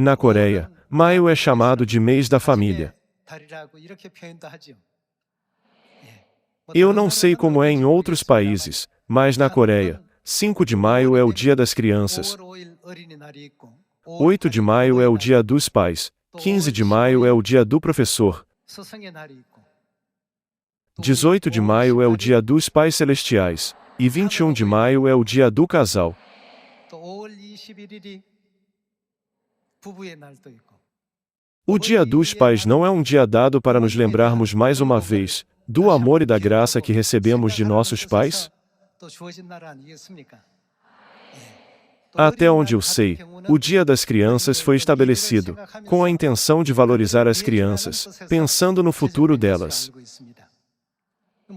Na Coreia, maio é chamado de mês da família. Eu não sei como é em outros países, mas na Coreia, 5 de maio é o Dia das Crianças, 8 de maio é o Dia dos Pais, 15 de maio é o Dia do Professor, 18 de maio é o Dia dos Pais Celestiais, e 21 de maio é o Dia do Casal. O Dia dos Pais não é um dia dado para nos lembrarmos mais uma vez do amor e da graça que recebemos de nossos pais? Até onde eu sei, o Dia das Crianças foi estabelecido com a intenção de valorizar as crianças, pensando no futuro delas.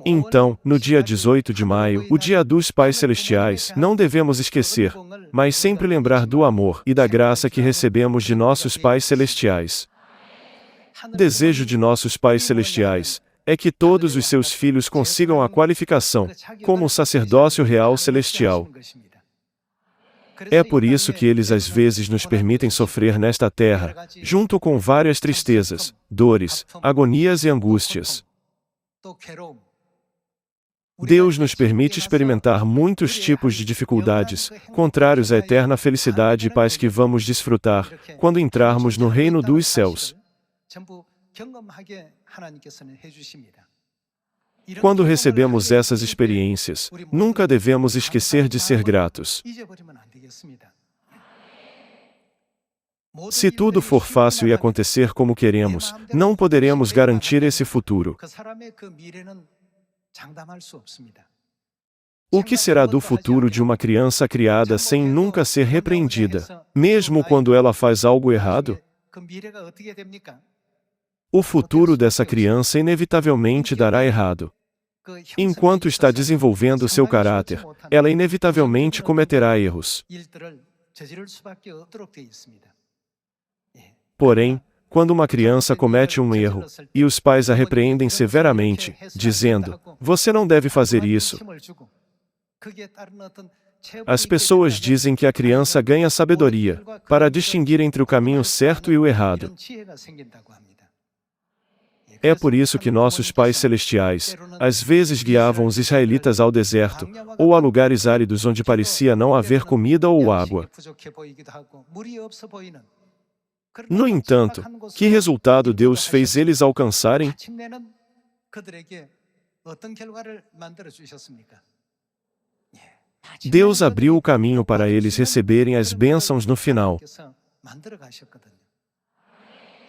Então, no dia 18 de maio, o Dia dos Pais Celestiais, não devemos esquecer, mas sempre lembrar do amor e da graça que recebemos de nossos pais celestiais. O desejo de nossos pais celestiais é que todos os seus filhos consigam a qualificação como um sacerdócio real celestial. É por isso que eles às vezes nos permitem sofrer nesta terra, junto com várias tristezas, dores, agonias e angústias. Deus nos permite experimentar muitos tipos de dificuldades, contrários à eterna felicidade e paz que vamos desfrutar quando entrarmos no reino dos céus. Quando recebemos essas experiências, nunca devemos esquecer de ser gratos. Se tudo for fácil e acontecer como queremos, não poderemos garantir esse futuro. O que será do futuro de uma criança criada sem nunca ser repreendida, mesmo quando ela faz algo errado? O futuro dessa criança inevitavelmente dará errado. Enquanto está desenvolvendo seu caráter, ela inevitavelmente cometerá erros. Porém, quando uma criança comete um erro, e os pais a repreendem severamente, dizendo: "Você não deve fazer isso", as pessoas dizem que a criança ganha sabedoria para distinguir entre o caminho certo e o errado. É por isso que nossos pais celestiais, às vezes guiavam os israelitas ao deserto, ou a lugares áridos onde parecia não haver comida ou água. No entanto, que resultado Deus fez eles alcançarem? Deus abriu o caminho para eles receberem as bênçãos no final.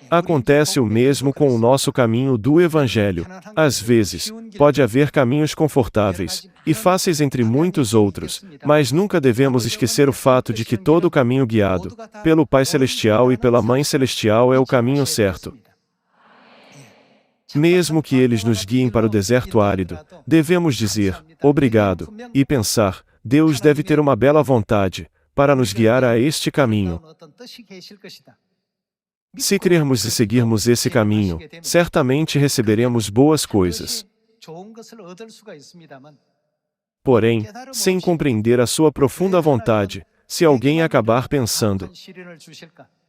Acontece o mesmo com o nosso caminho do Evangelho. Às vezes, pode haver caminhos confortáveis e fáceis entre muitos outros, mas nunca devemos esquecer o fato de que todo o caminho guiado pelo Pai Celestial e pela Mãe Celestial é o caminho certo. Mesmo que eles nos guiem para o deserto árido, devemos dizer, obrigado, e pensar, Deus deve ter uma bela vontade para nos guiar a este caminho. Se crermos e seguirmos esse caminho, certamente receberemos boas coisas. Porém, sem compreender a sua profunda vontade, se alguém acabar pensando: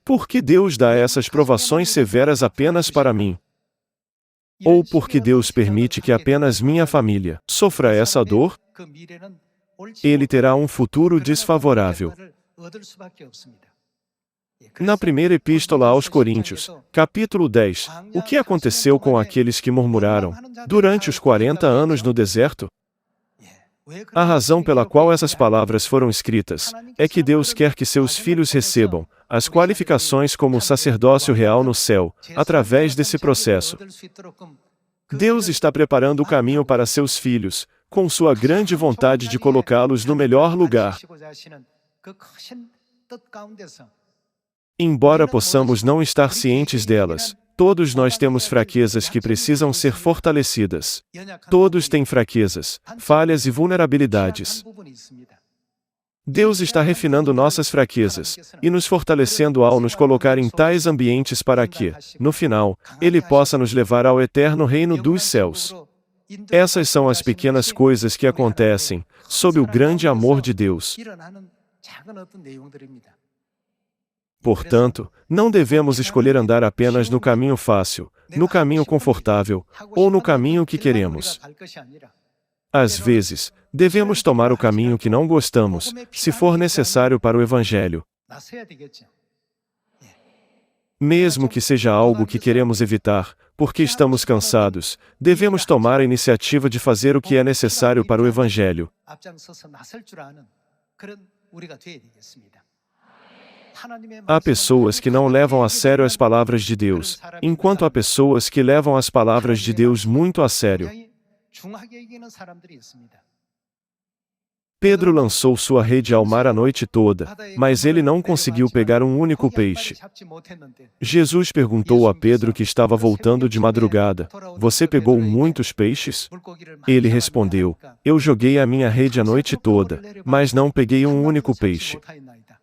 por que Deus dá essas provações severas apenas para mim? Ou por que Deus permite que apenas minha família sofra essa dor? Ele terá um futuro desfavorável. Na primeira epístola aos Coríntios, capítulo 10, o que aconteceu com aqueles que murmuraram durante os 40 anos no deserto? A razão pela qual essas palavras foram escritas é que Deus quer que seus filhos recebam as qualificações como sacerdócio real no céu, através desse processo. Deus está preparando o caminho para seus filhos, com sua grande vontade de colocá-los no melhor lugar. Embora possamos não estar cientes delas, todos nós temos fraquezas que precisam ser fortalecidas. Todos têm fraquezas, falhas e vulnerabilidades. Deus está refinando nossas fraquezas e nos fortalecendo ao nos colocar em tais ambientes para que, no final, Ele possa nos levar ao eterno reino dos céus. Essas são as pequenas coisas que acontecem sob o grande amor de Deus. Portanto, não devemos escolher andar apenas no caminho fácil, no caminho confortável, ou no caminho que queremos. Às vezes, devemos tomar o caminho que não gostamos, se for necessário para o Evangelho. Mesmo que seja algo que queremos evitar, porque estamos cansados, devemos tomar a iniciativa de fazer o que é necessário para o Evangelho. Há pessoas que não levam a sério as palavras de Deus, enquanto há pessoas que levam as palavras de Deus muito a sério. Pedro lançou sua rede ao mar a noite toda, mas ele não conseguiu pegar um único peixe. Jesus perguntou a Pedro que estava voltando de madrugada: "Você pegou muitos peixes?" Ele respondeu: "Eu joguei a minha rede a noite toda, mas não peguei um único peixe."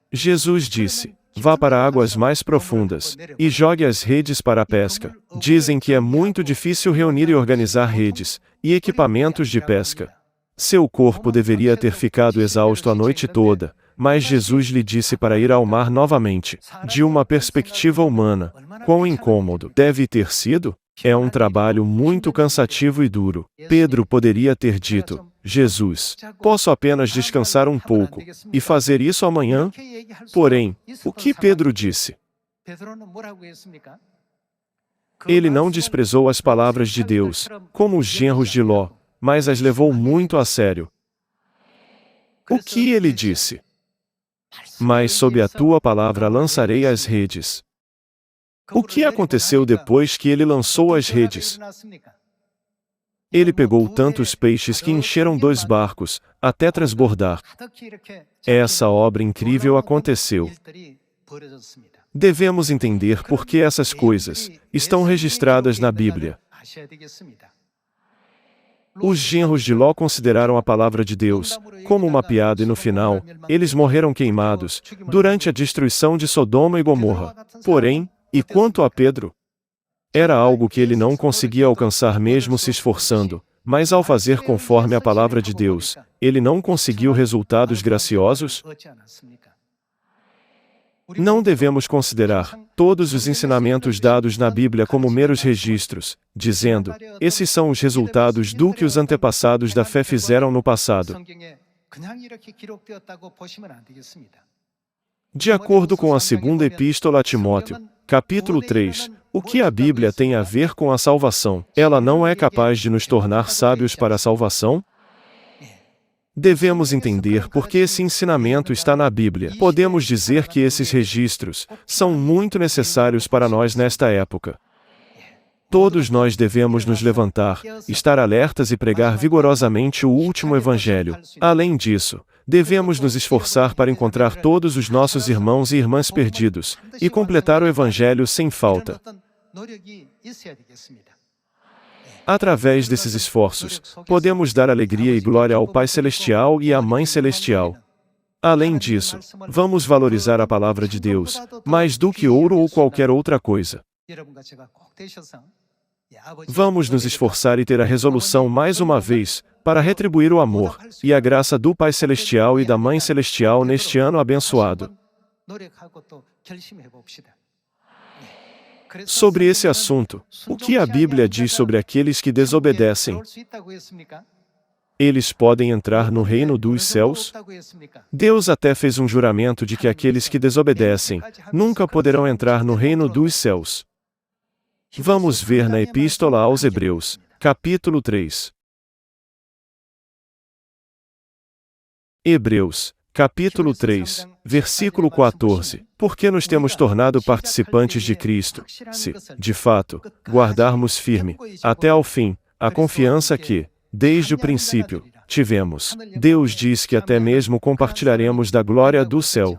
Jesus disse: "Vá para águas mais profundas, e jogue as redes para a pesca." Dizem que é muito difícil reunir e organizar redes e equipamentos de pesca. Seu corpo deveria ter ficado exausto a noite toda, mas Jesus lhe disse para ir ao mar novamente. De uma perspectiva humana, quão incômodo deve ter sido? É um trabalho muito cansativo e duro. Pedro poderia ter dito: "Jesus, posso apenas descansar um pouco e fazer isso amanhã?" Porém, o que Pedro disse? Ele não desprezou as palavras de Deus, como os genros de Ló, mas as levou muito a sério. O que ele disse? "Mas sob a tua palavra lançarei as redes." O que aconteceu depois que ele lançou as redes? Ele pegou tantos peixes que encheram 2 barcos, até transbordar. Essa obra incrível aconteceu. Devemos entender por que essas coisas estão registradas na Bíblia. Os genros de Ló consideraram a palavra de Deus como uma piada e no final, eles morreram queimados, durante a destruição de Sodoma e Gomorra. Porém, e quanto a Pedro? Era algo que ele não conseguia alcançar mesmo se esforçando, mas ao fazer conforme a palavra de Deus, ele não conseguiu resultados graciosos? Não devemos considerar todos os ensinamentos dados na Bíblia como meros registros, dizendo: "Esses são os resultados do que os antepassados da fé fizeram no passado." De acordo com a segunda epístola a Timóteo, capítulo 3, o que a Bíblia tem a ver com a salvação? Ela não é capaz de nos tornar sábios para a salvação? Devemos entender por que esse ensinamento está na Bíblia. Podemos dizer que esses registros são muito necessários para nós nesta época. Todos nós devemos nos levantar, estar alertas e pregar vigorosamente o último Evangelho. Além disso, devemos nos esforçar para encontrar todos os nossos irmãos e irmãs perdidos e completar o Evangelho sem falta. Através desses esforços, podemos dar alegria e glória ao Pai Celestial e à Mãe Celestial. Além disso, vamos valorizar a palavra de Deus, mais do que ouro ou qualquer outra coisa. Vamos nos esforçar e ter a resolução mais uma vez, para retribuir o amor e a graça do Pai Celestial e da Mãe Celestial neste ano abençoado. Sobre esse assunto, o que a Bíblia diz sobre aqueles que desobedecem? Eles podem entrar no reino dos céus? Deus até fez um juramento de que aqueles que desobedecem nunca poderão entrar no reino dos céus. Vamos ver na Epístola aos Hebreus, capítulo 3. Hebreus, capítulo 3, versículo 14. Porque nos temos tornado participantes de Cristo, se, de fato, guardarmos firme, até ao fim, a confiança que, desde o princípio, tivemos. Deus diz que até mesmo compartilharemos da glória do céu.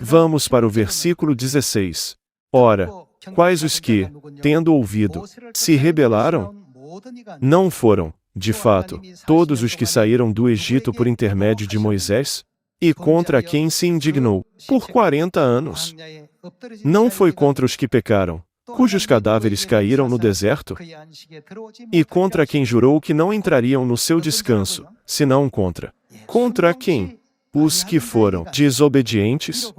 Vamos para o versículo 16. Ora, quais os que, tendo ouvido, se rebelaram? Não foram, de fato, todos os que saíram do Egito por intermédio de Moisés? E contra quem se indignou, por 40 anos? Não foi contra os que pecaram, cujos cadáveres caíram no deserto? E contra quem jurou que não entrariam no seu descanso, senão contra quem? Os que foram desobedientes?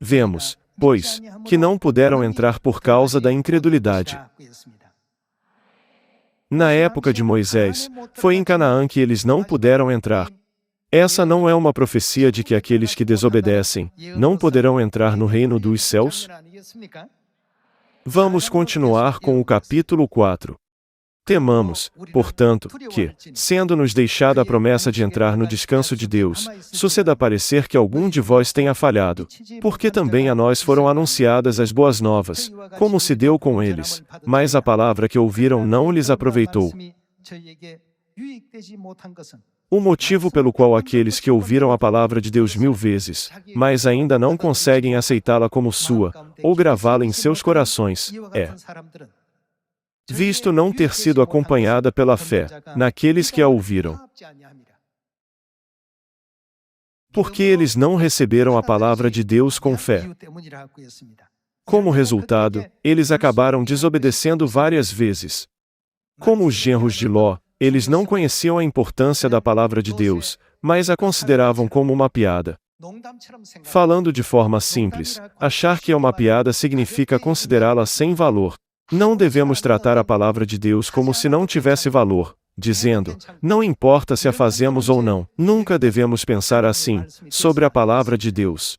Vemos, pois, que não puderam entrar por causa da incredulidade. Na época de Moisés, foi em Canaã que eles não puderam entrar. Essa não é uma profecia de que aqueles que desobedecem não poderão entrar no reino dos céus? Vamos continuar com o capítulo 4. Temamos, portanto, que, sendo-nos deixada a promessa de entrar no descanso de Deus, suceda parecer que algum de vós tenha falhado, porque também a nós foram anunciadas as boas novas, como se deu com eles, mas a palavra que ouviram não lhes aproveitou. O motivo pelo qual aqueles que ouviram a palavra de Deus 1000 vezes, mas ainda não conseguem aceitá-la como sua, ou gravá-la em seus corações, é visto não ter sido acompanhada pela fé naqueles que a ouviram. Porque eles não receberam a palavra de Deus com fé. Como resultado, eles acabaram desobedecendo várias vezes. Como os genros de Ló, eles não conheciam a importância da palavra de Deus, mas a consideravam como uma piada. Falando de forma simples, achar que é uma piada significa considerá-la sem valor. Não devemos tratar a palavra de Deus como se não tivesse valor, dizendo, não importa se a fazemos ou não. Nunca devemos pensar assim, sobre a palavra de Deus.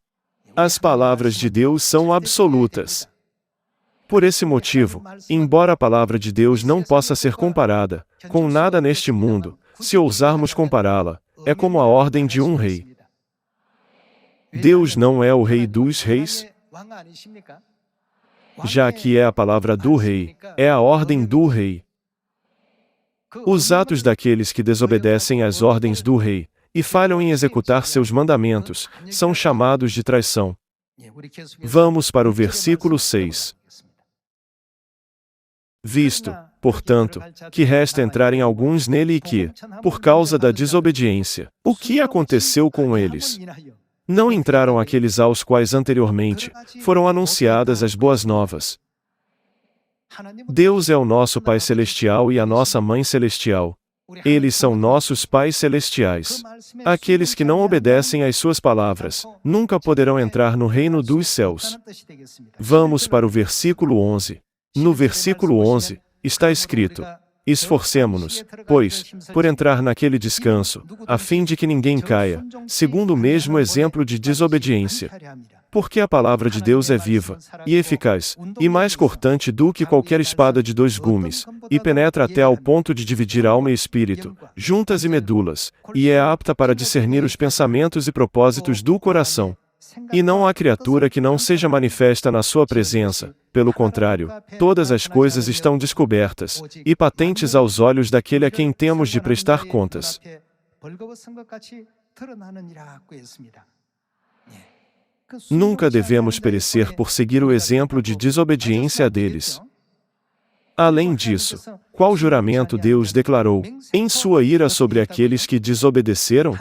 As palavras de Deus são absolutas. Por esse motivo, embora a palavra de Deus não possa ser comparada com nada neste mundo, se ousarmos compará-la, é como a ordem de um rei. Deus não é o rei dos reis? Já que é a palavra do rei, é a ordem do rei. Os atos daqueles que desobedecem às ordens do rei, e falham em executar seus mandamentos, são chamados de traição. Vamos para o versículo 6. Visto, portanto, que resta entrarem alguns nele e que, por causa da desobediência, o que aconteceu com eles? Não entraram aqueles aos quais anteriormente foram anunciadas as boas novas. Deus é o nosso Pai Celestial e a nossa Mãe Celestial. Eles são nossos pais celestiais. Aqueles que não obedecem às suas palavras, nunca poderão entrar no reino dos céus. Vamos para o versículo 11. No versículo 11, está escrito: esforcemo-nos, pois, por entrar naquele descanso, a fim de que ninguém caia, segundo o mesmo exemplo de desobediência. Porque a palavra de Deus é viva, e eficaz, e mais cortante do que qualquer espada de 2 gumes, e penetra até ao ponto de dividir alma e espírito, juntas e medulas, e é apta para discernir os pensamentos e propósitos do coração. E não há criatura que não seja manifesta na sua presença, pelo contrário, todas as coisas estão descobertas, e patentes aos olhos daquele a quem temos de prestar contas. Nunca devemos perecer por seguir o exemplo de desobediência deles. Além disso, qual juramento Deus declarou, em sua ira sobre aqueles que desobedeceram?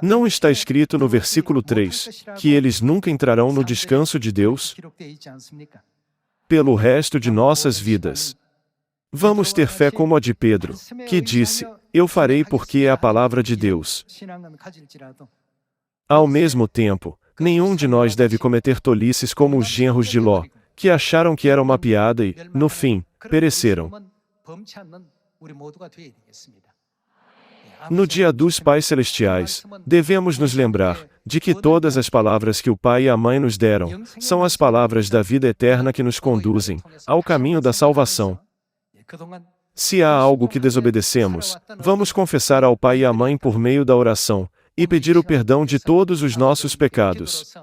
Não está escrito no versículo 3, que eles nunca entrarão no descanso de Deus? Pelo resto de nossas vidas. Vamos ter fé como a de Pedro, que disse, eu farei porque é a palavra de Deus. Ao mesmo tempo, nenhum de nós deve cometer tolices como os genros de Ló, que acharam que era uma piada e, no fim, pereceram. No dia dos pais celestiais, devemos nos lembrar de que todas as palavras que o Pai e a Mãe nos deram são as palavras da vida eterna que nos conduzem ao caminho da salvação. Se há algo que desobedecemos, vamos confessar ao Pai e à Mãe por meio da oração e pedir o perdão de todos os nossos pecados.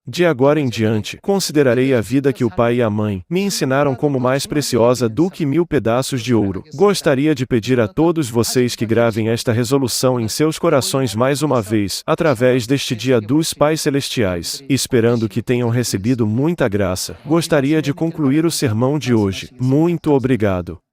De agora em diante, considerarei a vida que o pai e a mãe me ensinaram como mais preciosa do que 1000 pedaços de ouro. Gostaria de pedir a todos vocês que gravem esta resolução em seus corações mais uma vez, através deste dia dos Pais Celestiais. Esperando que tenham recebido muita graça, gostaria de concluir o sermão de hoje. Muito obrigado.